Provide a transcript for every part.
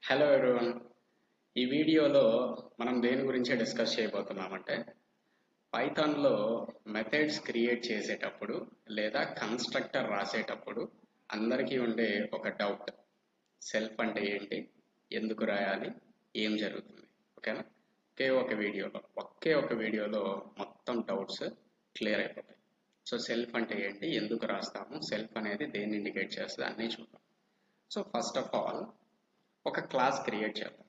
Hello everyone. ఈ వీడియోలో మనం దేని గురించి డిస్కస్ చేయబోతున్నామంటే పైథాన్లో మెథడ్స్ క్రియేట్ చేసేటప్పుడు లేదా కన్స్ట్రక్టర్ రాసేటప్పుడు అందరికీ ఉండే ఒక డౌట్. సెల్ఫ్ అంటే ఏంటి, ఎందుకు రాయాలి, ఏం జరుగుతుంది? ఓకేనా? ఒకే ఒక వీడియోలో మొత్తం డౌట్స్ క్లియర్ అయిపోతాయి. సో సెల్ఫ్ అంటే ఏంటి, ఎందుకు రాస్తాము, సెల్ఫ్ అనేది దేన్ని ఇండికేట్ చేస్తుంది అన్నీ చూద్దాం. సో ఫస్ట్ ఆఫ్ ఆల్ ఒక క్లాస్ క్రియేట్ చేద్దాం.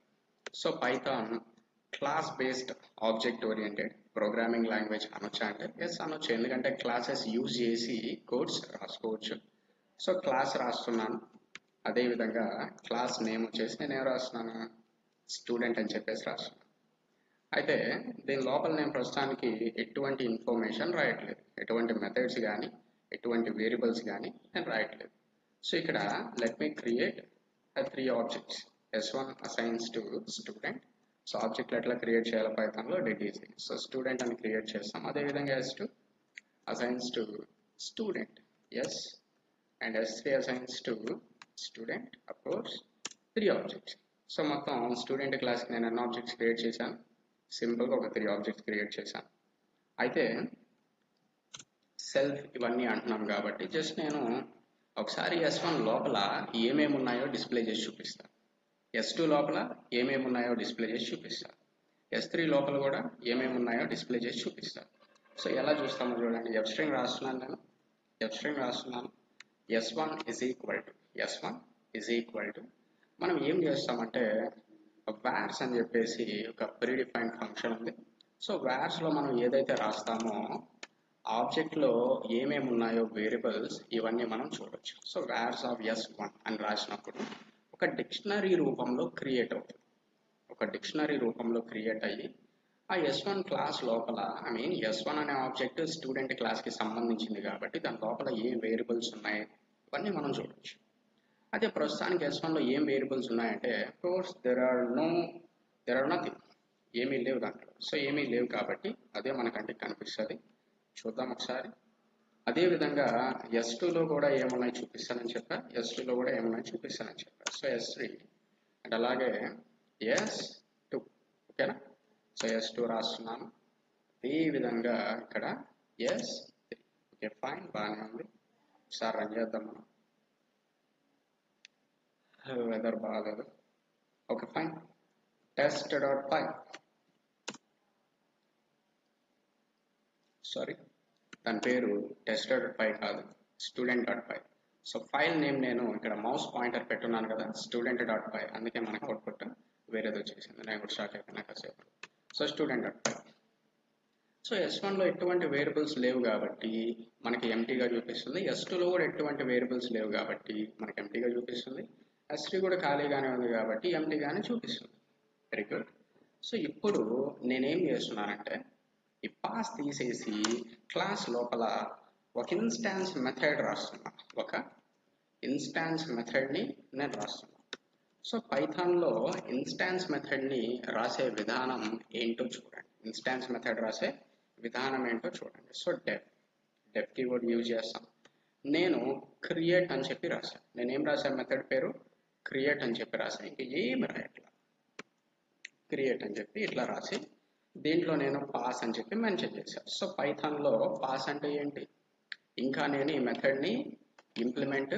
So Python class based object oriented programming language అనొచ్చా అంటే ఎస్ అనొచ్చు, ఎందుకంటే క్లాసెస్ యూజ్ చేసి కోడ్స్ రాసుకోవచ్చు. సో క్లాస్ రాస్తున్నాను, అదేవిధంగా క్లాస్ నేమ్ వచ్చేసి నేను ఏం రాస్తున్నాను, స్టూడెంట్ అని చెప్పేసి రాస్తున్నాను. అయితే దీని లోపల నేను ప్రస్తుతానికి ఎటువంటి ఇన్ఫర్మేషన్ రాయట్లేదు, ఎటువంటి మెథడ్స్ కానీ ఎటువంటి వేరియబుల్స్ కానీ నేను రాయట్లేదు. సో ఇక్కడ let me create three objects. S1 assigns to student. So ఆబ్జెక్ట్లు ఎట్లా క్రియేట్ చేయాలో పైథాన్లో డెట్ ఈజీ. సో స్టూడెంట్ అని క్రియేట్ చేస్తాం, అదేవిధంగా S2 assigns to student yes, and S3 assigns to student, of course, three objects. So మొత్తం student క్లాస్కి నేను ఎన్ని ఆబ్జెక్ట్స్ క్రియేట్ చేశాను, సింపుల్గా ఒక త్రీ ఆబ్జెక్ట్స్ క్రియేట్ చేశాను. అయితే సెల్ఫ్ ఇవన్నీ అంటున్నాం కాబట్టి జస్ట్ నేను ఒకసారి S1 లోపల ఏమేమి ఉన్నాయో డిస్ప్లే చేసి చూపిస్తాను, S2 లోపల ఏమేమి ఉన్నాయో డిస్ప్లే చేసి చూపిస్తాను, S3 లోపల కూడా ఏమేమి ఉన్నాయో డిస్ప్లే చేసి చూపిస్తాను. సో ఎలా చూస్తామో చూడండి. ఎఫ్ స్ట్రింగ్ రాస్తున్నాను, S1 is equal to మనం ఏం చేస్తామంటే వార్స్ అని చెప్పేసి ఒక ప్రీడిఫైన్డ్ ఫంక్షన్ ఉంది. సో వార్స్లో మనం ఏదైతే రాస్తామో ఆబ్జెక్ట్లో ఏమేమి ఉన్నాయో వేరియబుల్స్ ఇవన్నీ మనం చూడొచ్చు. సో వార్స్ ఆఫ్ S1 అని రాసినప్పుడు ఒక డిక్షనరీ రూపంలో క్రియేట్ అవుతుంది, అయ్యి ఆ S1 క్లాస్ లోపల S1 అనే ఆబ్జెక్ట్ స్టూడెంట్ క్లాస్కి సంబంధించింది కాబట్టి దాని లోపల ఏం వేరియబుల్స్ ఉన్నాయి ఇవన్నీ మనం చూడొచ్చు. అదే ప్రస్తుతానికి S1లో ఏం వేరియబుల్స్ ఉన్నాయంటే కోర్స్ దెర్ ఆర్ నథింగ్, ఏమీ లేవు దాంట్లో. సో ఏమీ లేవు కాబట్టి అదే మనకంటే కనిపిస్తుంది. చూద్దాం ఒకసారి. అదేవిధంగా S2లో కూడా ఏమున్నాయి చూపిస్తానని చెప్పాను, సో S3 అండ్ అలాగే S2. ఓకేనా? సో S2 రాస్తున్నాను, అదేవిధంగా ఇక్కడ S3. ఓకే ఫైన్, బాగానే ఉంది. ఒకసారి రన్ చేద్దాం మనం. వెదర్ బాగాలేదు. ఓకే ఫైన్, test.py, సారీ దాని పేరు test.py కాదు, student.py. సో ఫైల్ నేమ్ నేను ఇక్కడ మౌస్ పాయింటర్ పెట్టున్నాను కదా, student.py, అందుకే మనకు అవుట్పుట్ వేరేది వచ్చేసింది. నేను కూడా స్టార్ట్ అయిపోయినా కాసేపు. So student.py. సో S1లో ఎటువంటి వేరియబుల్స్ లేవు కాబట్టి మనకి ఎంటీగా చూపిస్తుంది, S2లో కూడా ఎటువంటి వేరియబుల్స్ లేవు కాబట్టి మనకి ఎంటీగా చూపిస్తుంది, S3 కూడా ఖాళీగానే ఉంది కాబట్టి ఎంటీగానే చూపిస్తుంది. Very good. సో ఇప్పుడు నేనేం చేస్తున్నానంటే ఈ పాస్ తీసేసి క్లాస్ లోపల ఒక ఇన్స్టాన్స్ మెథడ్ రాస్తున్నాను, నేను రాస్తున్నాను. సో పైథాన్లో ఇన్స్టాన్స్ మెథడ్ని రాసే విధానం ఏంటో చూడండి. సో డెఫ్ కీవర్డ్ యూజ్ చేస్తాం. నేను క్రియేట్ అని చెప్పి రాశాను. నేనేం రాశాను, మెథడ్ పేరు క్రియేట్ అని చెప్పి రాశాను. ఇంక ఏమి రాయట్లా, క్రియేట్ అని చెప్పి ఇట్లా రాసి దీంట్లో నేను పాస్ అని చెప్పి మెన్షన్ చేశాను. సో పైథాన్లో పాస్ అంటే ఏంటి, ఇంకా నేను ఈ మెథడ్ని ఇంప్లిమెంట్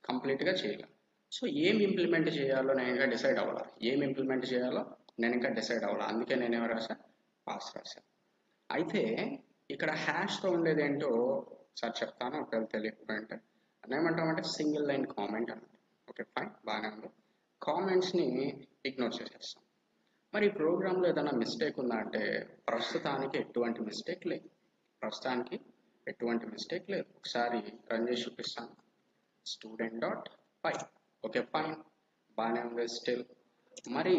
కంప్లీట్గా చేయలేను. సో ఏం ఇంప్లిమెంట్ చేయాలో నేను ఇంకా డిసైడ్ అవ్వాలి, అందుకే నేను ఏమో రాశాను, పాస్ రాశాను. అయితే ఇక్కడ హ్యాష్తో ఉండేది ఏంటో ఒకసారి చెప్తాను, ఒకవేళ తెలియకపోయింటే. ఏమంటామంటే సింగిల్ లైన్ కామెంట్ అన్నమాట. ఓకే ఫైన్, బాగానే ఉంది. కామెంట్స్ని ఇగ్నోర్ చేసేస్తాం. మరి ఈ ప్రోగ్రాంలో ఏదైనా మిస్టేక్ ఉందా అంటే ప్రస్తుతానికి ఎటువంటి మిస్టేక్ లేదు. ఒకసారి రన్ చేసి చూపిస్తాను. student.py. ఓకే ఫైన్, బాగానే ఉంది స్టిల్. మరి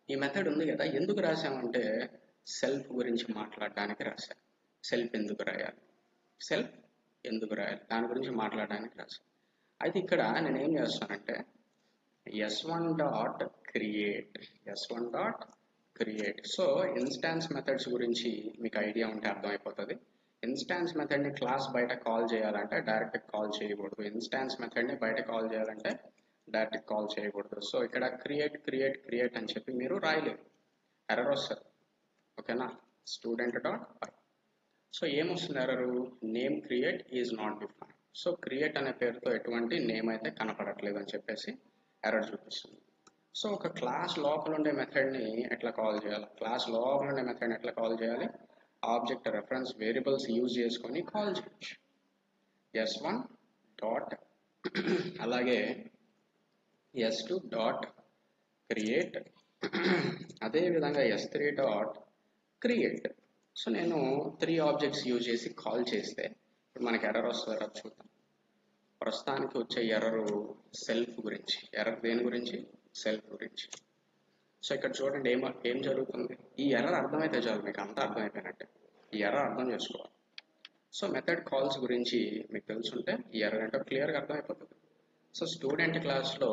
ఈ మెథడ్ ఉంది కదా, ఎందుకు రాసామంటే సెల్ఫ్ గురించి మాట్లాడడానికి రాశాను. సెల్ఫ్ ఎందుకు రాయాలి, దాని గురించి మాట్లాడడానికి రాశాను. అయితే ఇక్కడ నేను ఏం చేస్తానంటే S1.create. సో ఇన్స్టాన్స్ మెథడ్స్ గురించి మీకు ఐడియా ఉంటే అర్థమైపోతుంది. ఇన్స్టాన్స్ మెథడ్ని క్లాస్ బయట కాల్ చేయాలంటే డైరెక్ట్ కాల్ చేయకూడదు. ఇన్స్టాన్స్ మెథడ్ని బయట కాల్ చేయాలంటే డైరెక్ట్ కాల్ చేయకూడదు. సో ఇక్కడ క్రియేట్ అని చెప్పి మీరు రాయలేదు, ఎర్రర్ వస్తుంది. ఓకేనా, స్టూడెంట్ డాట్ పై. సో ఏమొస్తుంది error, name create is not define. So create అనే పేరుతో ఎటువంటి నేమ్ అయితే కనపడట్లేదు అని చెప్పేసి ఎర్రర్ చూపిస్తుంది. సో ఒక క్లాస్ లోపల ఉండే మెథడ్ని ఎట్లా కాల్ చేయాలి, క్లాస్ లోపల ఉండే మెథడ్ని ఎట్లా కాల్ చేయాలి, ఆబ్జెక్ట్ రెఫరెన్స్ వేరియబుల్స్ యూజ్ చేసుకొని కాల్ చేయొచ్చు. s1 డాట్ అలాగే s2 డాట్ క్రియేట్, అదేవిధంగా s3 డాట్ క్రియేట్. సో నేను 3 ఆబ్జెక్ట్స్ యూజ్ చేసి కాల్ చేస్తే ఇప్పుడు మనకి ఎర్రర్ వస్తుంది. ఎర్రర్ చూద్దాం. ప్రస్తుతానికి వచ్చే ఎర్రరు సెల్ఫ్ గురించి. ఎర్రర్ దేని గురించి, సెల్ఫ్ గురించి. సో ఇక్కడ చూడండి ఏం జరుగుతుంది. ఈ ఎర్రర్ అర్థమైతే చాలు, మీకు అంతా అర్థమైపోయినట్టే. ఈ ఎర్రర్ అర్థం చేసుకోవాలి. సో మెథడ్ కాల్స్ గురించి మీకు తెలుసుంటే ఈ ఎర్రర్ ఏంటో క్లియర్గా అర్థమైపోతుంది. సో స్టూడెంట్ క్లాస్లో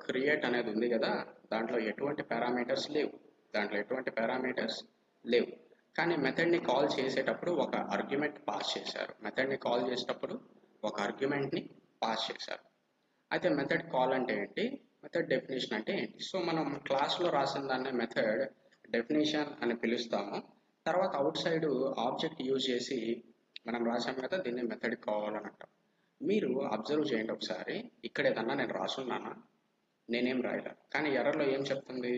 క్రియేట్ అనేది ఉంది కదా, దాంట్లో ఎటువంటి పారామీటర్స్ లేవు. కానీ మెథడ్ని కాల్ చేసేటప్పుడు ఒక ఆర్గ్యుమెంట్ పాస్ చేశారు. మెథడ్ని కాల్ చేసేటప్పుడు ఒక ఆర్గ్యుమెంట్ని పాస్ చేశారు. అయితే మెథడ్ కాల్ అంటే ఏంటి, మెథడ్ డెఫినేషన్ అంటే ఏంటి. సో మనం క్లాస్లో రాసిన దాన్ని మెథడ్ డెఫినేషన్ అని పిలుస్తాము. తర్వాత అవుట్ సైడ్ ఆబ్జెక్ట్ యూజ్ చేసి మనం రాసాం కదా, దీన్ని మెథడ్ కాల్ అని అంటాం. మీరు అబ్జర్వ్ చేయండి ఒకసారి, ఇక్కడ ఏదన్నా నేను రాసున్నానా, నేనేం రాయలే. కానీ ఎర్రర్లో ఏం చెప్తుంది,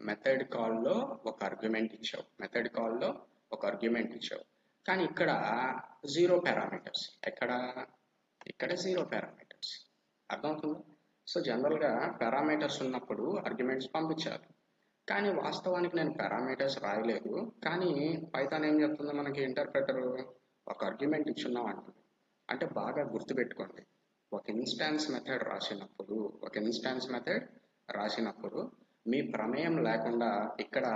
మెథడ్ కాల్లో ఒక ఆర్గ్యుమెంట్ ఇచ్చావు. కానీ ఇక్కడ 0 పారామీటర్స్. ఇక్కడ 0 పారామీటర్స్. అర్థమవుతుంది. సో జనరల్గా పారామీటర్స్ ఉన్నప్పుడు ఆర్గ్యుమెంట్స్ పంపించాలి. కానీ వాస్తవానికి నేను పారామీటర్స్ రాయలేదు. కానీ పైథాన్ ఏం చెప్తుంది మనకి, ఇంటర్ప్రెటర్ ఒక ఆర్గ్యుమెంట్ ఇచ్చున్నాం అంటుంది. అంటే బాగా గుర్తుపెట్టుకోండి, ఒక ఇన్స్టాన్స్ మెథడ్ రాసినప్పుడు మీ ప్రమేయం లేకుండా ఇక్కడ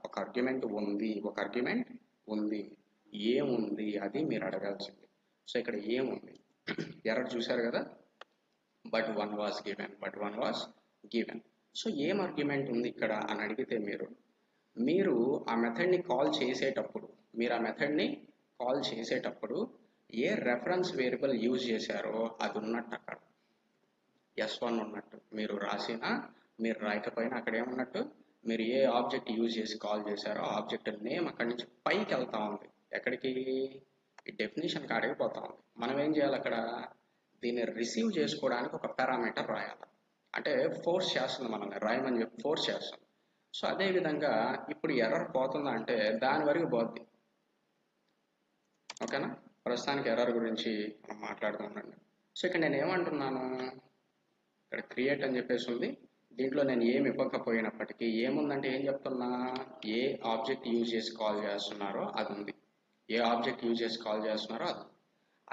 ఒక ఆర్గ్యుమెంట్ ఉంది, ఏముంది అది మీరు అడగాల్సింది. సో ఇక్కడ ఏముంది, ఎర్రర్ చూశారు కదా, but one was given. So ఏం ఆర్గ్యుమెంట్ ఉంది ఇక్కడ అని అడిగితే మీరు ఆ మెథడ్ని కాల్ చేసేటప్పుడు ఏ రెఫరెన్స్ వేరియబుల్ యూజ్ చేశారో అది ఉన్నట్టు అక్కడ s1 ఉన్నట్టు, మీరు రాసినా మీరు రాయకపోయినా అక్కడ ఏమున్నట్టు, మీరు ఏ ఆబ్జెక్ట్ యూజ్ చేసి కాల్ చేశారో ఆబ్జెక్ట్ నేమ్ అక్కడి నుంచి పైకి వెళ్తా ఉంది. ఎక్కడికి, ఈ డెఫినేషన్ కాడికి పోతా ఉంది. మనం ఏం చేయాలి, అక్కడ దీన్ని రిసీవ్ చేసుకోవడానికి ఒక పారామీటర్ రాయాలి. అంటే ఫోర్స్ చేస్తుంది, మనల్ని రాయమని చెప్పి ఫోర్స్ చేస్తుంది. సో అదేవిధంగా ఇప్పుడు ఎర్రర్ పోతుందా అంటే దాని వరకు పోద్ది. ఓకేనా, ప్రస్తుతానికి ఎర్రర్ గురించి మనం మాట్లాడుతుండండి. సో ఇక్కడ నేను ఏమంటున్నాను, ఇక్కడ క్రియేట్ అని చెప్పేసి ఉంది. దీంట్లో నేను ఏమి ఇవ్వకపోయినప్పటికీ ఏముందంటే ఏం చెప్తున్నా, ఏ ఆబ్జెక్ట్ యూజ్ చేసి కాల్ చేస్తున్నారో అది ఉంది.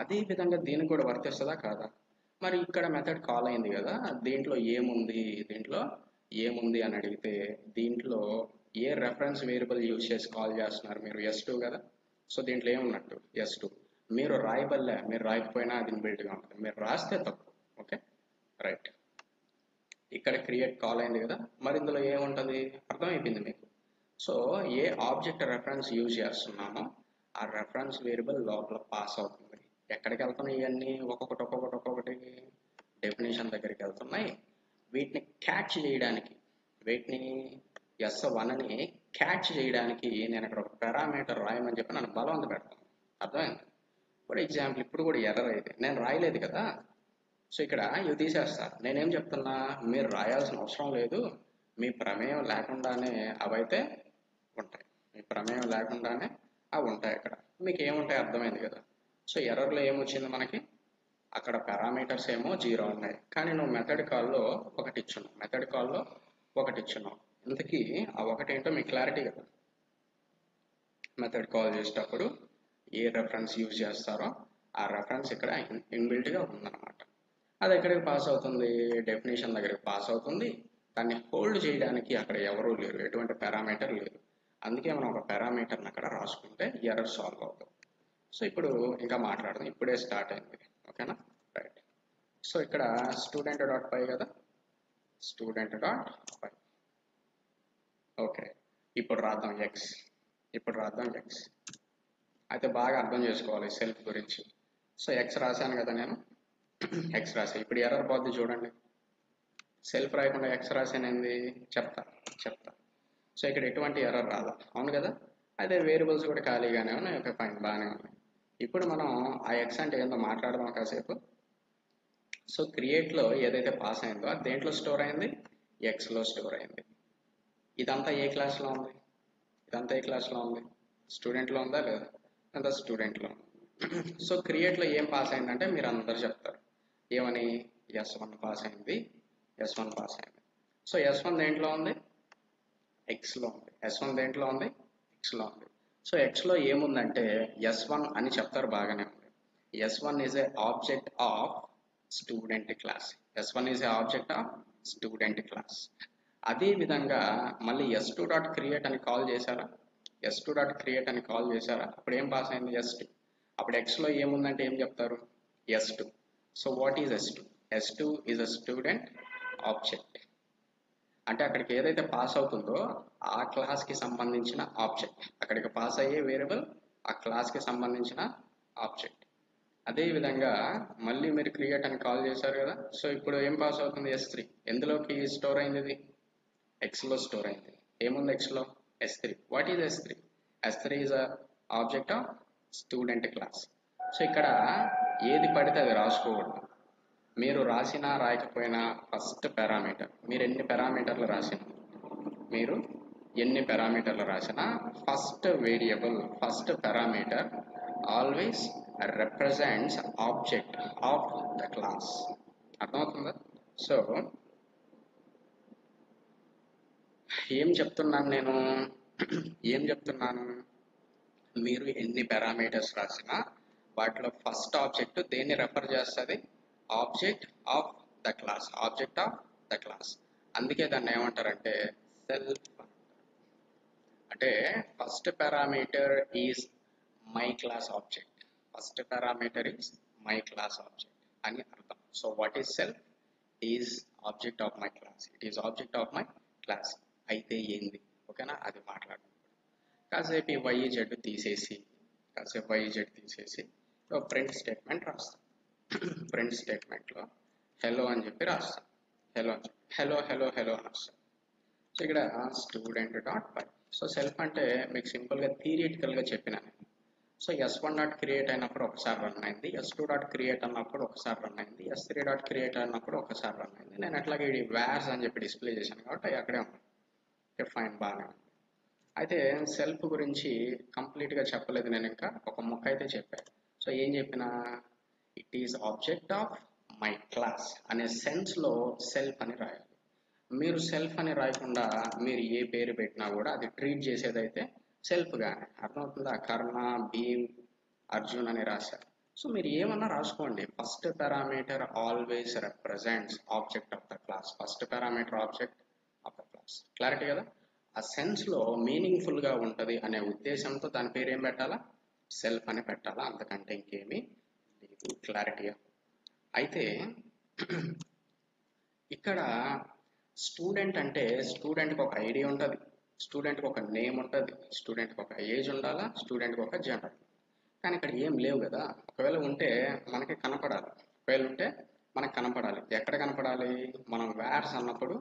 అదే విధంగా దీనికి కూడా వర్తిస్తుందా కాదా. మరి ఇక్కడ మెథడ్ కాల్ అయింది కదా, దీంట్లో ఏముంది అని అడిగితే దీంట్లో ఏ రెఫరెన్స్ వేరియబుల్ యూజ్ చేసి కాల్ చేస్తున్నారు మీరు, s2 కదా. సో దీంట్లో ఏమున్నట్టు s2. మీరు రాయకపోయినా అది ఇన్బిల్ట్గా ఉంటుంది, మీరు రాస్తే తప్పు. Okay right. ఇక్కడ క్రియేట్ కాల్ అయింది కదా, మరి ఇందులో ఏముంటుంది అర్థమైపోయింది మీకు. సో ఏ ఆబ్జెక్ట్ రెఫరెన్స్ యూజ్ చేస్తున్నామో ఆ రెఫరెన్స్ వేరియబుల్ లోపల పాస్ అవుతుంది. ఎక్కడికి వెళ్తున్నాయి ఇవన్నీ, ఒక్కొక్కటి డెఫినేషన్ దగ్గరికి వెళ్తున్నాయి. వీటిని క్యాచ్ చేయడానికి, s1ని క్యాచ్ చేయడానికి నేను ఇక్కడ ఒక పారామీటర్ రాయమని చెప్పి నన్ను బలవంత పెడతాను. అర్థమైంది. ఫర్ ఎగ్జాంపుల్ ఇప్పుడు కూడా ఎర్రర్ అయితే నేను రాయలేదు కదా, సో ఇక్కడ ఇవి తీసేస్తారు. నేనేం చెప్తున్నా, మీరు రాయాల్సిన అవసరం లేదు, మీ ప్రమేయం లేకుండానే అవైతే ఉంటాయి. ఇక్కడ మీకు ఏముంటాయి అర్థమైంది కదా. సో ఎర్రర్లో ఏమొచ్చింది మనకి, అక్కడ పారామీటర్స్ ఏమో 0 ఉన్నాయి, కానీ నువ్వు మెథడ్ కాల్లో ఒకటి ఇచ్చున్నావు. ఇంతకీ ఆ ఒకటి ఏంటో మీకు క్లారిటీ కదా. మెథడ్ కాల్ చేసేటప్పుడు ఏ రెఫరెన్స్ యూజ్ చేస్తారో ఆ రెఫరెన్స్ ఇక్కడ ఇన్బిల్ట్గా ఉందన్నమాట. అది ఎక్కడికి పాస్ అవుతుంది, డెఫినేషన్ దగ్గరికి పాస్ అవుతుంది. దాన్ని హోల్డ్ చేయడానికి అక్కడ ఎవరూ లేరు, ఎటువంటి పారామీటర్ లేదు. అందుకే మనం ఒక పారామీటర్ని అక్కడ రాసుకుంటే ఎర్రర్ సాల్వ్ అవుతుంది. సో ఇప్పుడు ఇంకా మాట్లాడదాం, ఇప్పుడే స్టార్ట్ అయింది. ఓకేనా రైట్. సో ఇక్కడ స్టూడెంట్ డాట్ పై కదా, ఓకే. ఇప్పుడు రాద్దాం ఎక్స్. అయితే బాగా అర్థం చేసుకోవాలి సెల్ఫ్ గురించి. సో ఎక్స్ రాశాను కదా నేను, ఇప్పుడు ఎర్రర్ పోద్ది చూడండి. సెల్ఫ్ రాయకుండా ఎక్స్ రాసానేంది చెప్తా. సో ఇక్కడ ఎటువంటి ఎర్రర్ రాదా, అవును కదా. అదే వేరియబుల్స్ కూడా ఖాళీగానే ఉన్నాయి, ఓకే ఫైన్, బాగానే ఉన్నాయి. ఇప్పుడు మనం ఆ ఎక్స్ అంటే ఏందో మాట్లాడదాం కాసేపు. సో క్రియేట్లో ఏదైతే పాస్ అయిందో అది దేంట్లో స్టోర్ అయింది, ఎక్స్లో స్టోర్ అయింది. ఇదంతా ఏ క్లాస్లో ఉంది, స్టూడెంట్లో ఉందా లేదా, అంతా స్టూడెంట్లో. సో క్రియేట్లో ఏం పాస్ అయిందంటే మీరు అందరు చెప్తారు ఏమని, S1 పాస్ అయింది. సో S1 దేంట్లో ఉంది, ఎక్స్లో ఉంది. S1 దేంట్లో ఉంది, ఎక్స్లో ఉంది. సో ఎక్స్లో ఏముందంటే S1 అని చెప్తారు, బాగానే ఉంది. S1 is a object of student class. S1 is a object of student class. అదే విధంగా మళ్ళీ S2 డాట్ క్రియేట్ అని కాల్ చేశారా, అప్పుడు ఏం పాస్ అయింది, S2. అప్పుడు ఎక్స్లో ఏముందంటే ఏం చెప్తారు, S2. So what is S2 is a student object. అంటే అక్కడికి ఏదైతే పాస్ అవుతుందో ఆ క్లాస్కి సంబంధించిన ఆబ్జెక్ట్, అక్కడికి పాస్ అయ్యే వేరియబుల్ ఆ క్లాస్కి సంబంధించిన ఆబ్జెక్ట్. అదే విధంగా మళ్ళీ మీరు క్రియేట్ అని కాల్ చేశారు కదా. సో ఇప్పుడు ఏం పాస్ అవుతుంది, S3. ఎందులోకి స్టోర్ అయింది, ఇది ఎక్స్లో స్టోర్ అయింది. ఏముంది ఎక్స్లో, S3. What is S3 is a object of student class. So ఇక్కడ ఏది పడితే అది రాసుకోకూడదు. మీరు రాసినా రాయకపోయినా ఫస్ట్ పారామీటర్, మీరు ఎన్ని పారామీటర్లు రాసినా first variable, first parameter always represents object of the class. అర్థమవుతుందా. సో ఏం చెప్తున్నాను, మీరు ఎన్ని పారామీటర్స్ రాసినా వాటిలో ఫస్ట్ ఆబ్జెక్ట్ దేన్ని రెఫర్ చేస్తుంది, ఆబ్జెక్ట్ ఆఫ్ ద క్లాస్. అందుకే దాన్ని ఏమంటారంటే సెల్ఫ్. అంటే first parameter is my class object, అని అర్థం. So what is self, is object of my class. అయితే ఏంది, ఓకేనా, అది మాట్లాడుకుంటాం. కాసేపు ఈ YZ తీసేసి ప్రింట్ స్టేట్మెంట్ రాస్తాం. ప్రింట్ స్టేట్మెంట్లో హెలో అని చెప్పి రాస్తాం. హెలో అని వస్తాం. సో ఇక్కడ స్టూడెంట్ డాట్ పై. సో సెల్ఫ్ అంటే మీకు సింపుల్గా థియరిటికల్గా చెప్పినాను. సో S1 డాట్ క్రియేట్ అయినప్పుడు ఒకసారి రన్ అయింది, S2 డాట్ క్రియేట్ అన్నప్పుడు ఒకసారి రన్ అయింది, S3 డాట్ క్రియేట్ అన్నప్పుడు ఒకసారి రన్ అయింది. నేను అట్లాగే ఇది వ్యార్స్ అని చెప్పి డిస్ప్లే చేశాను కాబట్టి అవి అక్కడే ఉన్నాయి. ఓకే ఫైన్, బాగానే ఉంది. అయితే సెల్ఫ్ గురించి కంప్లీట్గా చెప్పలేదు నేను, ఇంకా ఒక ముక్క అయితే చెప్పాను. సో ఏం చెప్పినా, it is object of my class అనే సెన్స్లో సెల్ఫ్ అని రాయాలి. మీరు సెల్ఫ్ అని రాయకుండా మీరు ఏ పేరు పెట్టినా కూడా అది ట్రీట్ చేసేదైతే సెల్ఫ్గానే. అర్థమవుతుందా. కర్ణ, భీమ్, అర్జున్ అని రాశారు. సో మీరు ఏమన్నా రాసుకోండి, first parameter always represents object of the class. First parameter object of the class. Clarity కదా. ఆ సెన్స్లో మీనింగ్ఫుల్గా ఉంటుంది అనే ఉద్దేశంతో దాని పేరు ఏం పెట్టాలా, సెల్ఫ్ అని పెట్టాలా, అంతకంటే ఇంకేమీ లేదు. క్లారిటీగా. అయితే ఇక్కడ స్టూడెంట్ అంటే స్టూడెంట్కి ఒక ఐడి ఉంటుంది, స్టూడెంట్కి ఒక నేమ్ ఉంటుంది, స్టూడెంట్కి ఒక ఏజ్ ఉండాలా, స్టూడెంట్కి ఒక జెండర్. కానీ ఇక్కడ ఏం లేవు కదా. ఒకవేళ ఉంటే మనకి కనపడాలి, ఎక్కడ కనపడాలి, మనం వ్యార్స్ అన్నప్పుడు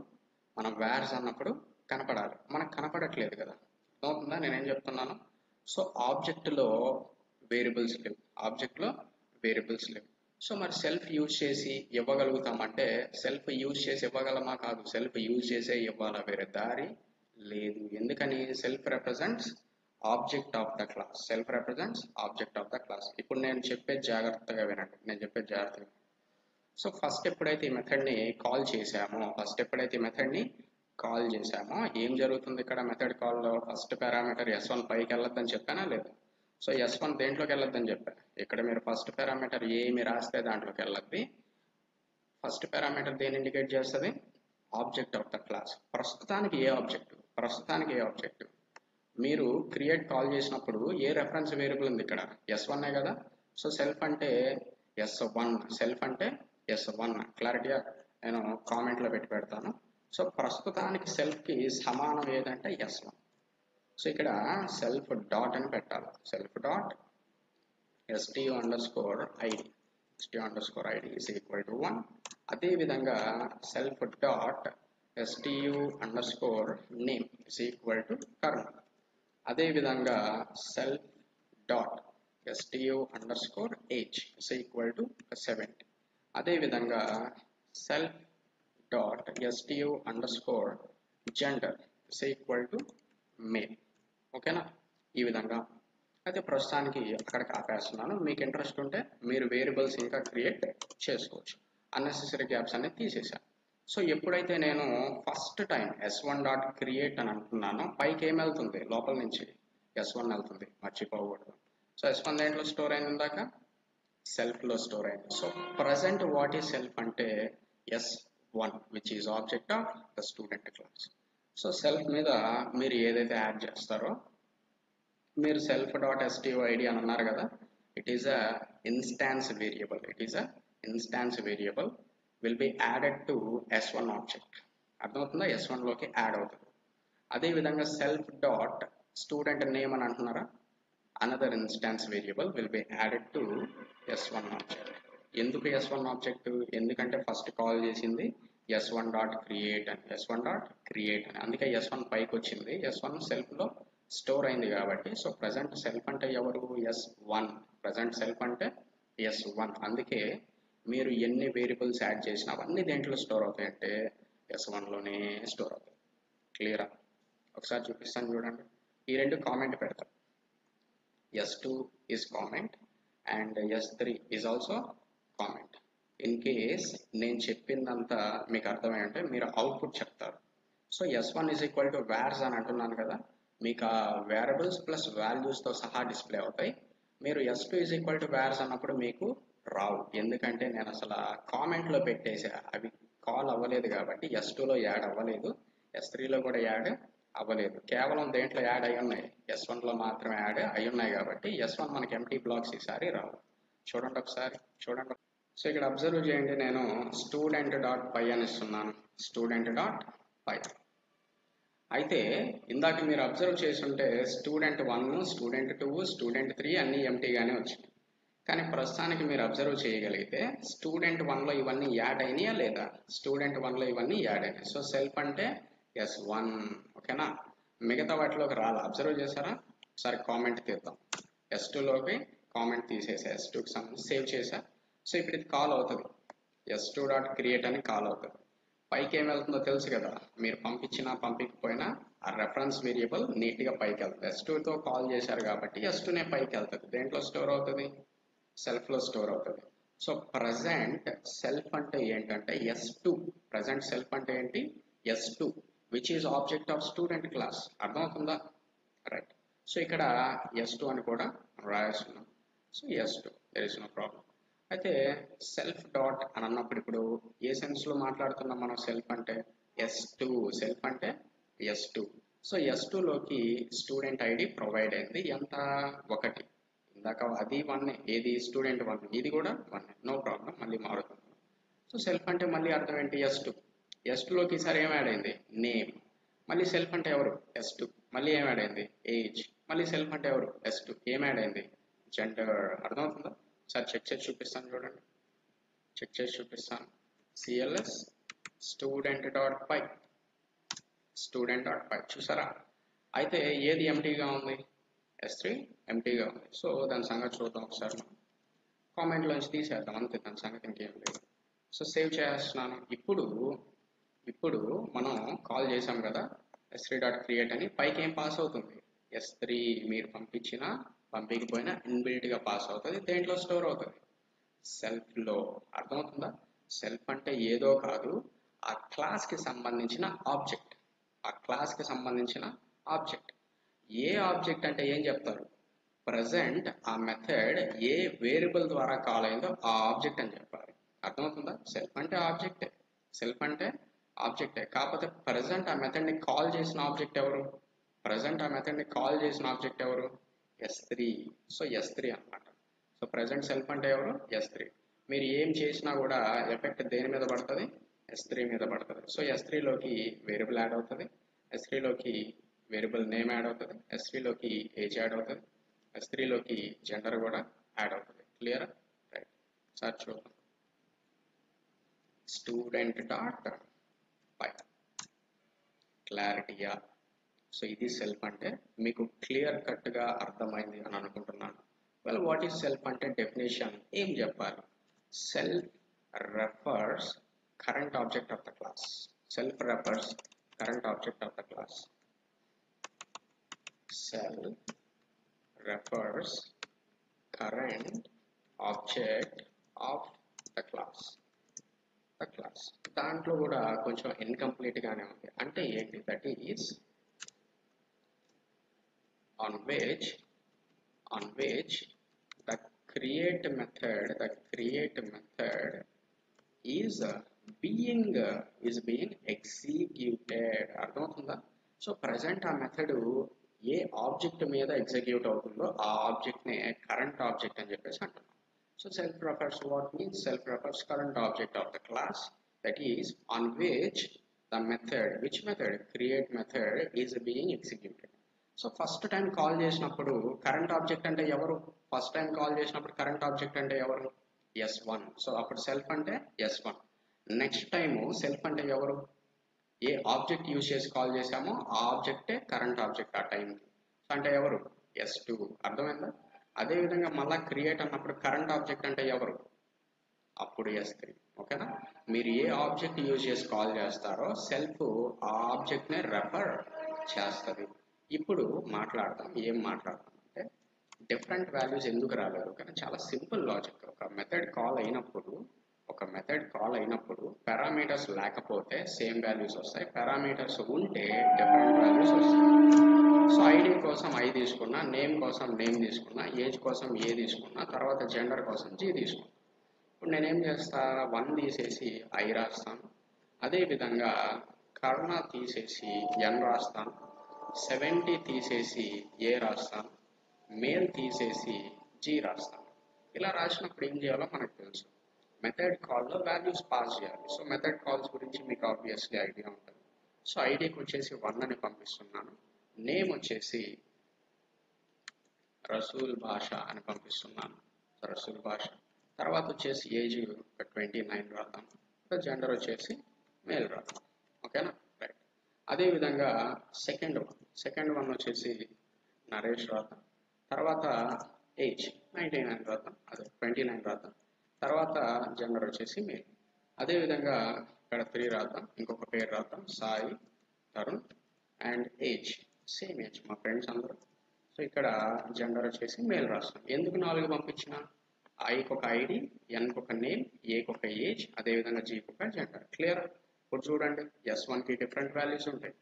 కనపడాలి. మనకు కనపడట్లేదు కదా. అవుతుందా నేనేం చెప్తున్నాను. సో ఆబ్జెక్ట్లో వేరియబుల్స్ లేవు. సో మరి సెల్ఫ్ యూజ్ చేసి ఇవ్వగలుగుతామంటే సెల్ఫ్ యూజ్ చేసి ఇవ్వగలమా, కాదు. సెల్ఫ్ యూజ్ చేసే ఇవ్వాలా, వేరే దారి లేదు. ఎందుకని, self represents object of the class. ఇప్పుడు నేను చెప్పేది జాగ్రత్తగా వినండి, సో ఫస్ట్ ఎప్పుడైతే ఈ మెథడ్ని కాల్ చేసామో ఏం జరుగుతుంది ఇక్కడ, మెథడ్ కాల్లో ఫస్ట్ పారామీటర్ S1 పైకి వెళ్ళొద్దని చెప్పానా లేదా. సో S1 దేంట్లోకి వెళ్ళొద్దని చెప్పాను, ఇక్కడ మీరు ఫస్ట్ పారామీటర్ ఏమి రాస్తే దాంట్లోకి వెళ్ళద్ది. ఫస్ట్ పారామీటర్ దేని ఇండికేట్ చేస్తుంది, ఆబ్జెక్ట్ ఆఫ్ ద క్లాస్. ప్రస్తుతానికి ఏ ఆబ్జెక్ట్ మీరు క్రియేట్ కాల్ చేసినప్పుడు ఏ రెఫరెన్స్ వేరియబుల్ ఉంది ఇక్కడ, S1 కదా. సో సెల్ఫ్ అంటే S1. క్లారిటీగా నేను కామెంట్లో పెడతాను. సో ప్రస్తుతానికి సెల్ఫ్కి సమానం ఏదంటే S1. సో ఇక్కడ సెల్ఫ్ డాట్ అని పెట్టాలి, self dot STU_ID. stu_id is equal to 1. అదే విధంగా self dot stu_name is equal to kernel. అదే విధంగా self dot stu_age is equal to 70. అదే విధంగా self dot stu_gender is equal to male. ఓకేనా? ఈ విధంగా అయితే ప్రస్తుతానికి అక్కడికి ఆపేస్తున్నాను. మీకు ఇంట్రెస్ట్ ఉంటే మీరు వేరియబుల్స్ ఇంకా క్రియేట్ చేసుకోవచ్చు. అన్నెసెసరీ గ్యాప్స్ అనేది తీసేసాను. సో ఎప్పుడైతే నేను first time s1 dot create అని అంటున్నానో పైకి ఏం వెళ్తుంది, లోపల నుంచి s1 వెళ్తుంది, మర్చిపోకూడదు. సో s1 దేంట్లో స్టోర్ అయింది, ఇందాక సెల్ఫ్లో స్టోర్ అయింది. So present what is self అంటే s1 which is object of the student class. So self మీద మీరు ఏదైతే యాడ్ చేస్తారో, మీరు సెల్ఫ్ డాట్ stid అని అన్నారు కదా, it is a instance variable. It is a instance variable will be added to s1 object. అర్థమవుతుందా? s1 లోకి యాడ్ అవుతుంది. అదేవిధంగా సెల్ఫ్ డాట్ స్టూడెంట్ నేమ్ అని అంటున్నారా, another instance variable will be added to s1 object. ఎందుకు s1 object? ఎందుకంటే first call చేసింది s1 dot create అని, s1 డాట్ క్రియేట్ అని, అందుకే s1 పైకి వచ్చింది. s1 సెల్ఫ్లో స్టోర్ అయింది కాబట్టి. సో ప్రజెంట్ సెల్ఫ్ అంటే ఎవరు, s1. ప్రజెంట్ సెల్ఫ్ అంటే s1. అందుకే మీరు ఎన్ని వేరియబుల్స్ యాడ్ చేసినా అవన్నీ దేంట్లో స్టోర్ అవుతాయంటే s1 లోనే స్టోర్ అవుతాయి. క్లియరా? ఒకసారి చూపిస్తాను చూడండి. ఈ రెండు కామెంట్ పెడతాం. s2 is comment and s3 is also comment. In case నేను చెప్పిందంతా మీకు అర్థమై ఉంటే మీరు అవుట్పుట్ చెప్తారు. So s1 is equal to vars అని అంటున్నాను కదా, మీకు ఆ వేరియబుల్స్ ప్లస్ వాల్యూస్తో సహా డిస్ప్లే అవుతాయి. మీరు s2 is equal to vars అన్నప్పుడు మీకు రావు, ఎందుకంటే నేను అసలు కామెంట్లో పెట్టేసా, అవి కాల్ అవ్వలేదు కాబట్టి s2లో యాడ్ అవ్వలేదు, s3లో కూడా యాడ్ అవ్వలేదు. కేవలం దేంట్లో యాడ్ అయి ఉన్నాయి, s1లో మాత్రమే యాడ్ అయి ఉన్నాయి కాబట్టి s1 మనకి ఎంటీ బ్లాక్స్ ఈసారి రావు. చూడండి ఒకసారి, చూడండి. సో ఇక్కడ అబ్జర్వ్ చేయండి, నేను స్టూడెంట్ డాట్ పై అని ఇస్తున్నాను, స్టూడెంట్ డాట్ పై. అయితే ఇందాక మీరు అబ్జర్వ్ చేస్తుంటే స్టూడెంట్ 1, స్టూడెంట్ 2, స్టూడెంట్ 3 అన్నీ ఎంటీగానే వచ్చినాయి. కానీ ప్రస్తుతానికి మీరు అబ్జర్వ్ చేయగలిగితే స్టూడెంట్ 1లో ఇవన్నీ యాడ్ అయినాయా లేదా, స్టూడెంట్ 1లో ఇవన్నీ యాడ్ అయినాయి. సో సెల్ఫ్ అంటే s1. ఓకేనా? మిగతా వాటిలోకి రాలా, అబ్జర్వ్ చేశారా? ఒకసారి కామెంట్ తీద్దాం. s2లోకి కామెంట్ తీసేసా, s2కి సంబంధించి సేవ్ చేసా. సో ఇప్పుడు ఇది కాల్ అవుతుంది, s2 డాట్ క్రియేట్ అని కాల్ అవుతుంది. పైకి ఏం వెళ్తుందో తెలుసు కదా, మీరు పంపించినా పంపించకపోయినా ఆ రెఫరెన్స్ వేరియబుల్ నీట్గా పైకి వెళ్తుంది. s2తో కాల్ చేశారు కాబట్టి s2నే పైకి వెళ్తుంది. దేంట్లో స్టోర్ అవుతుంది, సెల్ఫ్లో స్టోర్ అవుతుంది. సో ప్రజెంట్ సెల్ఫ్ అంటే ఏంటంటే s2. ప్రజెంట్ సెల్ఫ్ అంటే ఏంటి, s2 which is object of student class. అర్థమవుతుందా? రైట్. సో ఇక్కడ s2 అని కూడా రాస్తున్నాం. So s2, there is no problem. అయితే సెల్ఫ్ డాట్ అని అన్నప్పుడు ఇప్పుడు ఏ సెన్స్లో మాట్లాడుతున్నాం మనం? సెల్ఫ్ అంటే s2, సెల్ఫ్ అంటే s2. సో s2లోకి స్టూడెంట్ ఐడి ప్రొవైడ్ అయింది, ఎంత? 1. ఇందాక అది 1, ఏది స్టూడెంట్ 1, ఇది కూడా 1, నో ప్రాబ్లం, మళ్ళీ మారుతుంది. సో సెల్ఫ్ అంటే మళ్ళీ అర్థం ఏంటి, s2. s2లోకి ఈసారి ఏం యాడ్ అయింది, నేమ్. మళ్ళీ సెల్ఫ్ అంటే ఎవరు, s2. మళ్ళీ ఏం యాడ్ అయింది, ఏజ్. మళ్ళీ సెల్ఫ్ అంటే ఎవరు, s2. ఏం యాడ్ అయింది, జెండర్. అర్థమవుతుందా? సార్ చెక్ చేసి చూపిస్తాను చూడండి, చెక్ చేసి చూపిస్తాను. cls స్టూడెంట్ డాట్ పై, స్టూడెంట్ డాట్ పై, చూసారా? అయితే ఏది ఎంటీగా ఉంది, s3 ఎంటీగా ఉంది. సో దాని సంగతి చూద్దాం ఒకసారి. మనం కామెంట్లోంచి తీసేద్దాం అంతే, దాని సంగతి ఇంకేం లేదు. సో సేవ్ చేస్తున్నాను. ఇప్పుడు మనం కాల్ చేసాం కదా s3 డాట్ క్రియేట్ అని, పైకి ఏం పాస్ అవుతుంది, s3. మీరు పంపించినా పంపించకపోయినా ఇన్బిల్ట్గా పాస్ అవుతుంది. దేంట్లో స్టోర్ అవుతుంది, సెల్ఫ్లో. అర్థమవుతుందా? సెల్ఫ్ అంటే ఏదో కాదు, ఆ క్లాస్కి సంబంధించిన ఆబ్జెక్ట్, ఆ క్లాస్కి సంబంధించిన ఆబ్జెక్ట్. ఏ ఆబ్జెక్ట్ అంటే ఏం చెప్తారు, ప్రజెంట్ ఆ మెథడ్ ఏ వేరియబుల్ ద్వారా కాల్ అయిందో ఆ ఆబ్జెక్ట్ అని చెప్పాలి. అర్థమవుతుందా? సెల్ఫ్ అంటే ఆబ్జెక్టే, సెల్ఫ్ అంటే ఆబ్జెక్టే. కాకపోతే ప్రజెంట్ ఆ మెథడ్ని కాల్ చేసిన ఆబ్జెక్ట్ ఎవరు, ప్రజెంట్ ఆ మెథడ్ని కాల్ చేసిన ఆబ్జెక్ట్ ఎవరు, s3. సో s3 అన్నమాట. సో ప్రజెంట్ సెల్ఫ్ అంటే ఎవరు, s3. మీరు ఏం చేసినా కూడా ఎఫెక్ట్ దేని మీద పడుతుంది, s3 మీద పడుతుంది. సో s3లోకి వేరియబుల్ యాడ్ అవుతుంది, s3లోకి వేరియబుల్ నేమ్ యాడ్ అవుతుంది, s3లోకి ఏజ్ యాడ్ అవుతుంది, s3లోకి జెండర్ కూడా యాడ్ అవుతుంది. క్లియరా? రైట్. సార్ చూద్దాం. స్టూడెంట్ డాట్ పై క్లారిటీయా? సో ఇది సెల్ఫ్ అంటే మీకు క్లియర్ కట్గా అర్థమైంది అని అనుకుంటున్నాను. వెల్, వాట్ ఈస్ సెల్ఫ్ అంటే డెఫినేషన్ ఏం చెప్పాలి? Self refers current object of the class. Self refers current object of the class. Self refers current object of the class. The class. దాంట్లో కూడా కొంచెం ఇన్కంప్లీట్ గానే ఉంది. అంటే ఏంటి? That is on which the create method is being executed. అర్థమవుతుందా? So present ఆ method ఏ object మీద ఎగ్జిక్యూట్ అవుతుందో ఆ ఆబ్జెక్ట్ నే కరెంట్ ఆబ్జెక్ట్ అని చెప్పేసి అంటున్నాం. So self refers what means? Self refers current object of the class, that is on which the create method is being executed. So first time call చేసినప్పుడు current object అంటే ఎవరు? First time call చేసినప్పుడు current object అంటే ఎవరు? S1. So అప్పుడు self అంటే S1. Next time self అంటే ఎవరు? ఏ ఆబ్జెక్ట్ యూజ్ చేసి కాల్ చేసామో ఆ ఆబ్జెక్టే కరెంట్ ఆబ్జెక్ట్ ఆ టైంకి. సో అంటే ఎవరు? S2. అర్థమైందా? అదేవిధంగా మళ్ళీ క్రియేట్ అన్నప్పుడు కరెంట్ ఆబ్జెక్ట్ అంటే ఎవరు? అప్పుడు S3. ఓకేనా? మీరు ఏ ఆబ్జెక్ట్ యూజ్ చేసి కాల్ చేస్తారో సెల్ఫ్ ఆ ఆబ్జెక్ట్నే రెఫర్ చేస్తుంది. ఇప్పుడు మాట్లాడతాం. ఏం మాట్లాడతాం అంటే డిఫరెంట్ వాల్యూస్ ఎందుకు రాలేదు? కానీ చాలా సింపుల్ లాజిక్. ఒక మెథడ్ కాల్ అయినప్పుడు పారామీటర్స్ లేకపోతే సేమ్ వాల్యూస్ వస్తాయి, పారామీటర్స్ ఉంటే డిఫరెంట్ వాల్యూస్ వస్తాయి. సో ఐడి కోసం ఐ తీసుకున్నా, నేమ్ కోసం నేమ్ తీసుకున్నా, ఏజ్ కోసం ఏ తీసుకున్నా, తర్వాత జెండర్ కోసం జీ తీసుకున్నా. ఇప్పుడు నేనేం చేస్తా? 1 తీసేసి ఐ రాస్తాను. అదేవిధంగా కర్ణ తీసేసి ఎన్ రాస్తాను. 70 తీసేసి ఏ రాస్తాను. మేల్ తీసేసి జీ రాస్తాను. ఇలా రాసినప్పుడు ఏం చేయాలో మనకు తెలుసు. మెథడ్ కాల్లో వాల్యూస్ పాస్ చేయాలి. సో మెథడ్ కాల్స్ గురించి మీకు ఆబ్వియస్లీ ఐడియా ఉంటుంది. సో ఐడికి వచ్చేసి 1 అని పంపిస్తున్నాను. నేమ్ వచ్చేసి రసూల్ భాష అని పంపిస్తున్నాను. రసూల్ భాష. తర్వాత వచ్చేసి ఏజ్ 29 రాద్దాం. జెండర్ వచ్చేసి మేల్ రాద్దాం. ఓకేనా? రైట్. అదేవిధంగా సెకండ్ వన్ వచ్చేసి నరేష్ రాద్దాం. తర్వాత ఏజ్ 99 రాద్దాం. అదే 29 రాద్దాం. తర్వాత జెండర్ వచ్చేసి మేల్. అదేవిధంగా ఇక్కడ 3 రాద్దాం. ఇంకొక పేరు రాద్దాం, Sai, Tarun. And age same age, మా ఫ్రెండ్స్ అందరూ. సో ఇక్కడ జెండర్ వచ్చేసి మేల్ రాస్తాం. ఎందుకు 4 పంపించిన? ఐకి ఒక ఐడి, ఎన్కి ఒక నేమ్, ఏకి ఒక ఏజ్, అదేవిధంగా జీకి ఒక జెండర్. క్లియర్? ఇప్పుడు చూడండి, S1కి డిఫరెంట్ వాల్యూస్ ఉంటాయి,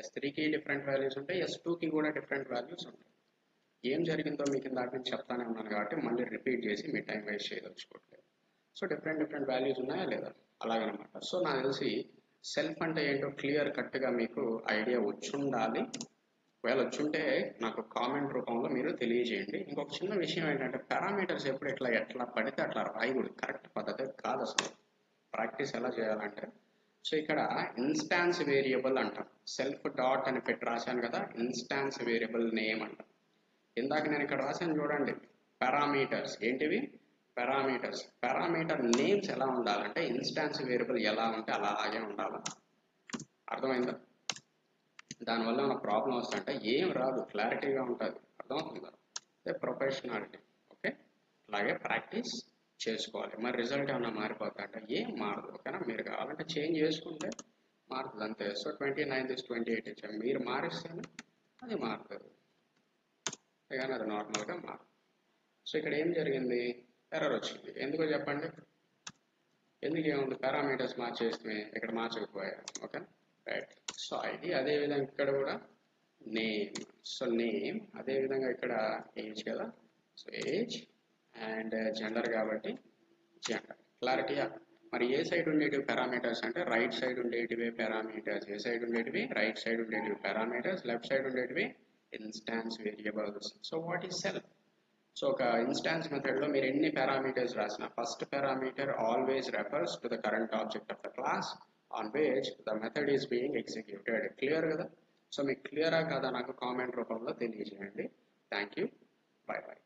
S3కి డిఫరెంట్ వాల్యూస్ ఉంటాయి, S2కి కూడా డిఫరెంట్ వాల్యూస్ ఉంటాయి. ఏం జరిగిందో మీకు ఇందాక నుంచి చెప్తానే ఉన్నాను కాబట్టి మళ్ళీ రిపీట్ చేసి మీ టైం వేస్ట్ చేయదలుచుకోవట్లేదు. సో డిఫరెంట్ వాల్యూస్ ఉన్నాయా లేదా? అలాగనమాట. సో నాకు తెలిసి సెల్ఫ్ అంటే ఏంటో క్లియర్ కట్గా మీకు ఐడియా వచ్చుండాలి. ఒకవేళ వచ్చుంటే నాకు కామెంట్ రూపంలో మీరు తెలియజేయండి. ఇంకొక చిన్న విషయం ఏంటంటే పారామీటర్స్ ఎప్పుడు ఎట్లా పడితే అట్లా రాయకూడదు. కరెక్ట్ పద్ధతి కాదు అసలు. ప్రాక్టీస్ ఎలా చేయాలంటే, సో ఇక్కడ ఇన్స్టాన్స్ వేరియబుల్ అంటాం. సెల్ఫ్ డాట్ అని పెట్టి రాశాను కదా, ఇన్స్టాన్స్ వేరియబుల్ నేమ్ అంటాం. ఇందాక నేను ఇక్కడ రాశాను చూడండి, పారామీటర్స్. ఏంటివి? పారామీటర్ నేమ్స్ ఎలా ఉండాలంటే ఇన్స్టాన్స్ వేరియబుల్ ఎలా ఉంటే అలాగే ఉండాలి. అర్థమైందా? దానివల్ల మన ప్రాబ్లం వస్తుందంటే ఏం రాదు, క్లారిటీగా ఉంటుంది. అర్థమవుతుందా? అదే ప్రొఫెషనాలిటీ. ఓకే, అలాగే ప్రాక్టీస్ చేసుకోవాలి. మరి రిజల్ట్ ఏమన్నా మారిపోతా అంటే ఏం మారదు. ఓకేనా? మీరు కావాలంటే చేంజ్ చేసుకుంటే మారుతుంది అంతే. సో 29 28 ఇచ్చాము, మీరు మారిస్తేనే అది మారుతుంది, కానీ అది నార్మల్గా మారు. సో ఇక్కడ ఏం జరిగింది? ఎర్రర్ వచ్చింది. ఎందుకో చెప్పండి. ఎందుకు ఏముంది? పారామీటర్స్ మార్చేస్తే ఇక్కడ మార్చకపోయారు. Okay, right. సో ఐడి, అదేవిధంగా ఇక్కడ కూడా నేమ్. సో నేమ్, అదేవిధంగా ఇక్కడ ఏజ్ కదా, సో ఏజ్ అండ్ జెండర్ కాబట్టి జెండర్. క్లారిటీయా? మరి ఏ సైడ్ ఉండేటివి పారామీటర్స్ అంటే రైట్ సైడ్ ఉండేటివే పారామీటర్స్. ఏ సైడ్ ఉండేటివి? రైట్ సైడ్ ఉండేటివి పారామీటర్స్, లెఫ్ట్ సైడ్ ఉండేటివి instance variables. So what is self? So ఒక ఇన్స్టాన్స్ మెథడ్లో మీరు ఎన్ని పారామీటర్స్ రాసినా first parameter always refers to the current object of the class on which the method is being executed. Clear కదా? So మీకు క్లియరా కాదా నాకు కామెంట్ రూపంలో తెలియజేయండి. Thank you. By by.